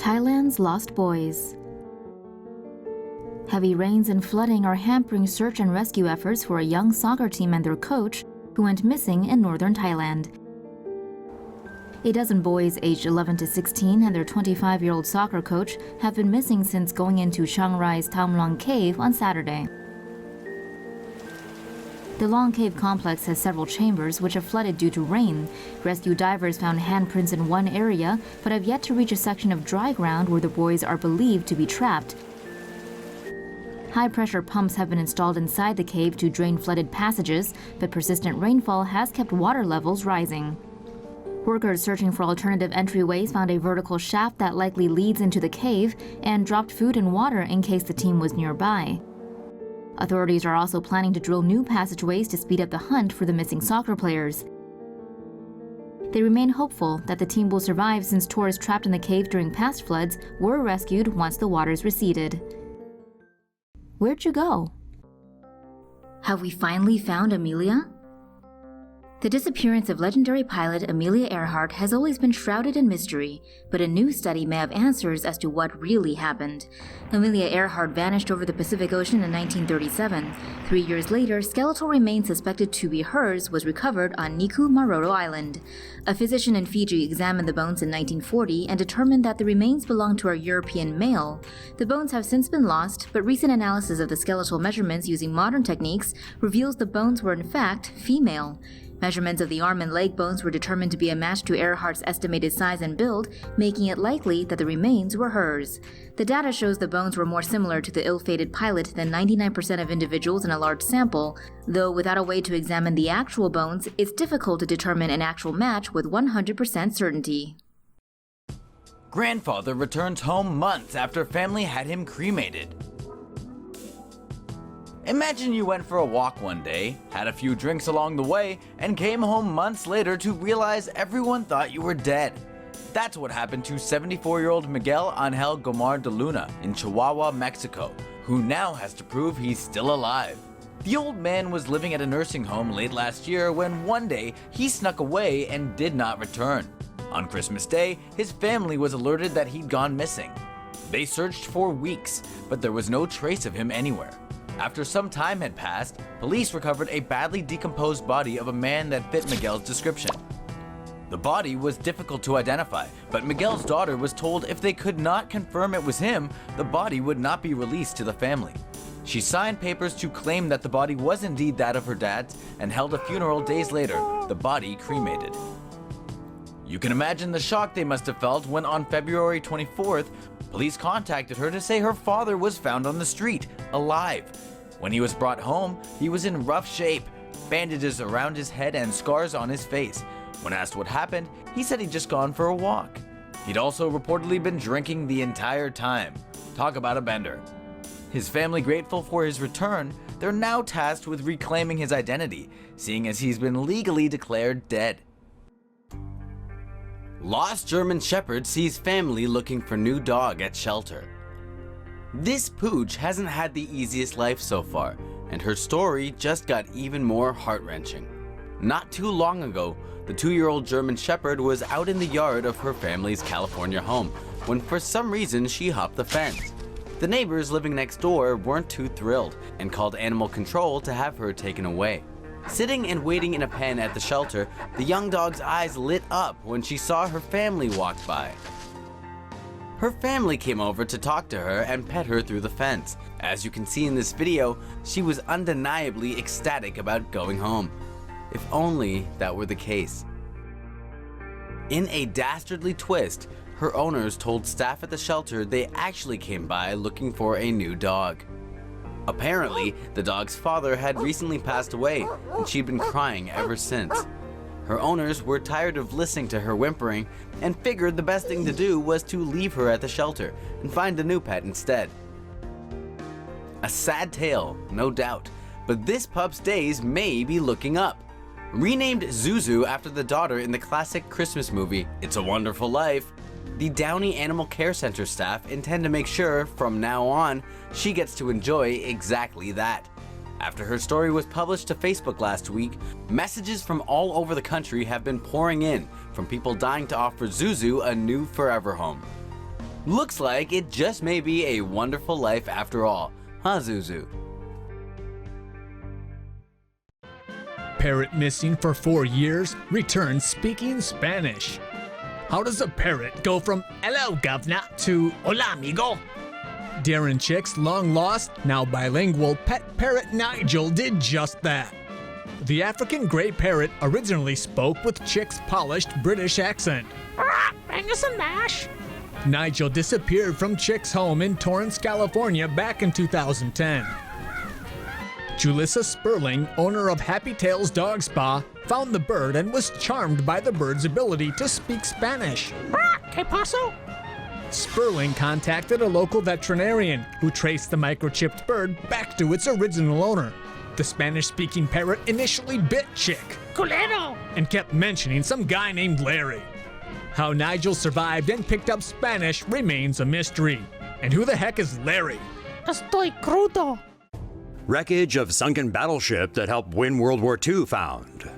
Thailand's lost boys. Heavy rains and flooding are hampering search and rescue efforts for a young soccer team and their coach who went missing in northern Thailand. A dozen boys aged 11 to 16 and their 25-year-old soccer coach have been missing since going into CHIANG RAI's Tham Luang cave on Saturday. The Long Cave complex has several chambers which have flooded due to rain. Rescue divers found handprints in one area, but have yet to reach a section of dry ground where the boys are believed to be trapped. High-pressure pumps have been installed inside the cave to drain flooded passages, but persistent rainfall has kept water levels rising. Workers searching for alternative entryways found a vertical shaft that likely leads into the cave and dropped food and water in case the team was nearby. Authorities are also planning to drill new passageways to speed up the hunt for the missing soccer players. They remain hopeful that the team will survive since tourists trapped in the cave during past floods were rescued once the waters receded. Where'd you go? Have we finally found Amelia? The disappearance of legendary pilot Amelia Earhart has always been shrouded in mystery, but a new study may have answers as to what really happened. Amelia Earhart vanished over the Pacific Ocean in 1937. 3 years later, skeletal remains suspected to be hers was recovered on Niku Maroto Island. A physician in Fiji examined the bones in 1940 and determined that the remains belonged to a European male. The bones have since been lost, but recent analysis of the skeletal measurements using modern techniques reveals the bones were in fact female. Measurements of the arm and leg bones were determined to be a match to Earhart's estimated size and build, making it likely that the remains were hers. The data shows the bones were more similar to the ill-fated pilot than 99% of individuals in a large sample, though without a way to examine the actual bones, it's difficult to determine an actual match with 100% certainty. Grandfather returns home months after family had him cremated. Imagine you went for a walk one day, had a few drinks along the way, and came home months later to realize everyone thought you were dead. That's what happened to 74-year-old Miguel Angel Gomar de Luna in Chihuahua, Mexico, who now has to prove he's still alive. The old man was living at a nursing home late last year when one day he snuck away and did not return. On Christmas Day, his family was alerted that he'd gone missing. They searched for weeks, but there was no trace of him anywhere. After some time had passed, police recovered a badly decomposed body of a man that fit Miguel's description. The body was difficult to identify, but Miguel's daughter was told if they could not confirm it was him, the body would not be released to the family. She signed papers to claim that the body was indeed that of her dad's and held a funeral days later, the body cremated. You can imagine the shock they must have felt when on February 24th, police contacted her to say her father was found on the street, alive. When he was brought home, he was in rough shape, bandages around his head and scars on his face. When asked what happened, he said he'd just gone for a walk. He'd also reportedly been drinking the entire time. Talk about a bender. His family grateful for his return, they're now tasked with reclaiming his identity, seeing as he's been legally declared dead. Lost German Shepherd sees family looking for new dog at shelter. This pooch hasn't had the easiest life so far, and her story just got even more heart-wrenching. Not too long ago, the 2-year-old German Shepherd was out in the yard of her family's California home when for some reason she hopped the fence. The neighbors living next door weren't too thrilled and called animal control to have her taken away. Sitting and waiting in a pen at the shelter, the young dog's eyes lit up when she saw her family walk by. Her family came over to talk to her and pet her through the fence. As you can see in this video, she was undeniably ecstatic about going home. If only that were the case. In a dastardly twist, her owners told staff at the shelter they actually came by looking for a new dog. Apparently, the dog's father had recently passed away, and she'd been crying ever since. Her owners were tired of listening to her whimpering and figured the best thing to do was to leave her at the shelter and find a new pet instead. A sad tale, no doubt, but this pup's days may be looking up. Renamed Zuzu after the daughter in the classic Christmas movie, It's a Wonderful Life, the Downey Animal Care Center staff intend to make sure, from now on, she gets to enjoy exactly that. After her story was published to Facebook last week, messages from all over the country have been pouring in from people dying to offer Zuzu a new forever home. Looks like it just may be a wonderful life after all, huh, Zuzu? Parrot missing for 4 years, returns speaking Spanish. How does a parrot go from "Hello, governor" to "Hola, amigo"? Darren Chick's long lost, now bilingual pet parrot Nigel did just that. The African grey parrot originally spoke with Chick's polished British accent. Bring us a mash. Nigel disappeared from Chick's home in Torrance, California back in 2010. Julissa Sperling, owner of Happy Tails Dog Spa, found the bird and was charmed by the bird's ability to speak Spanish. ¿Qué pasó? Sperling contacted a local veterinarian who traced the microchipped bird back to its original owner. The Spanish-speaking parrot initially bit Chick, culero, and kept mentioning some guy named Larry. How Nigel survived and picked up Spanish remains a mystery. And who the heck is Larry? Estoy crudo. Wreckage of sunken battleship that helped win World War II found.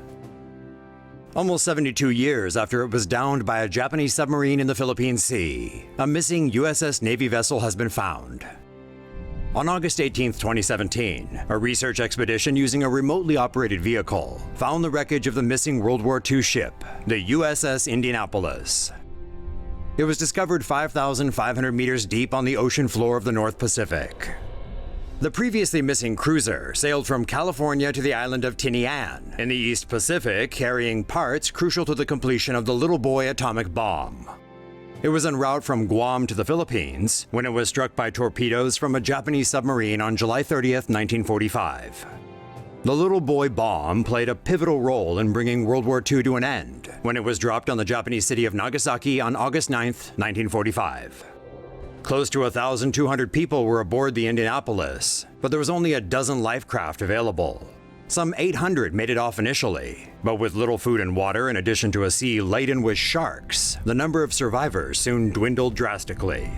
Almost 72 years after it was downed by a Japanese submarine in the Philippine Sea, a missing USS Navy vessel has been found. On August 18, 2017, a research expedition using a remotely operated vehicle found the wreckage of the missing World War II ship, the USS Indianapolis. It was discovered 5,500 meters deep on the ocean floor of the North Pacific. The previously missing cruiser sailed from California to the island of Tinian in the East Pacific, carrying parts crucial to the completion of the Little Boy atomic bomb. It was en route from Guam to the Philippines when it was struck by torpedoes from a Japanese submarine on July 30th, 1945. The Little Boy bomb played a pivotal role in bringing World War II to an end when it was dropped on the Japanese city of Nagasaki on August 9th, 1945. Close to 1,200 people were aboard the Indianapolis, but there was only a dozen life craft available. Some 800 made it off initially, but with little food and water in addition to a sea laden with sharks, the number of survivors soon dwindled drastically.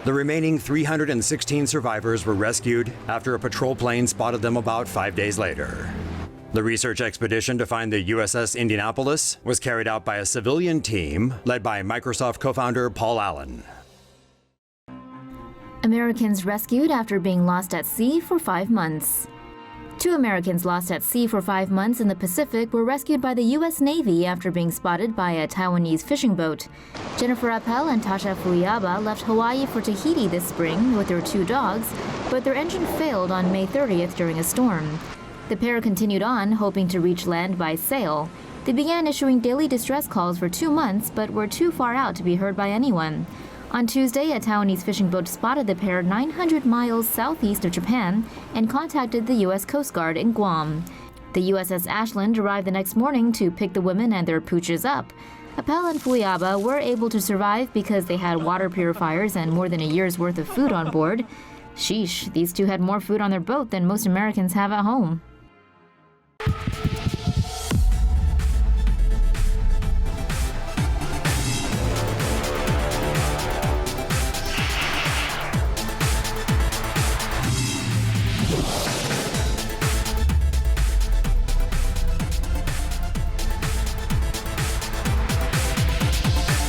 The remaining 316 survivors were rescued after a patrol plane spotted them about 5 days later. The research expedition to find the USS Indianapolis was carried out by a civilian team led by Microsoft co-founder Paul Allen. Americans rescued after being lost at sea for 5 months. 2 Americans lost at sea for 5 months in the Pacific were rescued by the U.S. Navy after being spotted by a Taiwanese fishing boat. Jennifer Appel and Tasha Fuyaba left Hawaii for Tahiti this spring with their 2 dogs, but their engine failed on May 30th during a storm. The pair continued on, hoping to reach land by sail. They began issuing daily distress calls for 2 months, but were too far out to be heard by anyone. On Tuesday, a Taiwanese fishing boat spotted the pair 900 miles southeast of Japan and contacted the U.S. Coast Guard in Guam. The USS Ashland arrived the next morning to pick the women and their pooches up. Appel and Fuyaba were able to survive because they had water purifiers and more than a year's worth of food on board. Sheesh, these 2 had more food on their boat than most Americans have at home.